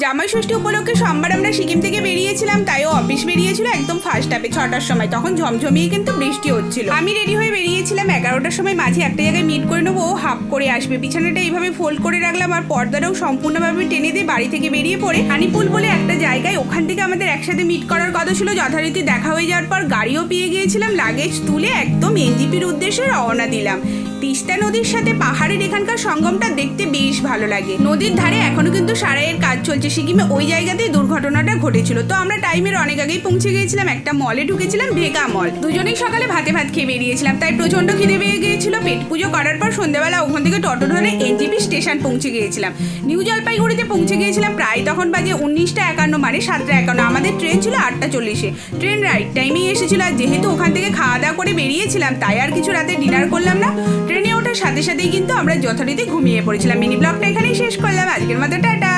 জামাই ষষ্ঠী উপলক্ষে সোমবার আমরা সিকিম থেকে বেরিয়েছিলাম, তাইও অফিস বেরিয়েছিল একদম ফার্স্ট হাফে 6টার সময়। তখন ঝমঝমিয়ে কিন্তু বৃষ্টি হচ্ছিল। আমি রেডি হয়ে বেরিয়েছিলাম 11টার সময়, মাঝে একটা জায়গায় মিট করে নেবো, ও হাফ করে আসবে। বিছানাটা এইভাবে ফোল্ড করে রাখলাম আর পর্দাটাও সম্পূর্ণভাবে টেনে দিয়ে বাড়ি থেকে বেরিয়ে পড়ে হানিপুল বলে একটা জায়গায়, ওখান থেকে আমাদের একসাথে মিট করার কথা ছিল। যথারীতি দেখা হয়ে যাওয়ার পর গাড়িও পেয়ে গিয়েছিলাম, লাগেজ তুলে একদম এনজিপির উদ্দেশ্যে রওনা দিলাম। তিস্তা নদীর সাথে পাহাড়ের এখানকার সঙ্গমটা দেখতে বেশ ভালো লাগে। নদীর ধারে এখনো কিন্তু সারাইয়ের কাজ চলছে। সিকিমে ওই জায়গাতেই দুর্ঘটনাটা ঘটেছিল। তো আমরা টাইমের অনেক আগেই পৌঁছে গিয়েছিলাম, একটা মলে ঢুকেছিলাম, ভেগা মল। দুজনেই সকালে ভাত খেয়ে বেরিয়েছিলাম, তাই প্রচন্ড খিদে পেয়ে গিয়েছিল। পেট পুজো করার পর সন্ধ্যাবেলা ওখান থেকে টোটো ধরে এনজিপি স্টেশন পৌঁছে গিয়েছিলাম। নিউ জলপাইগুড়িতে পৌঁছে গিয়েছিলাম প্রায় তখন বাজে 19:51, মানে 7:51। আমাদের ট্রেন ছিল 8:40-এ। ট্রেন রাইট টাইমেই এসেছিল। আর যেহেতু ওখান থেকে খাওয়া দাওয়া করে বেরিয়েছিলাম, তাই আর কিছু রাতে ডিনার করলাম না। ট্রেনে ওঠার সাথে সাথেই কিন্তু আমরা যথারীতি ঘুমিয়ে পড়েছিলাম। মিনি ব্লগটা এখানেই শেষ করলাম আজকের মতো। টাটা।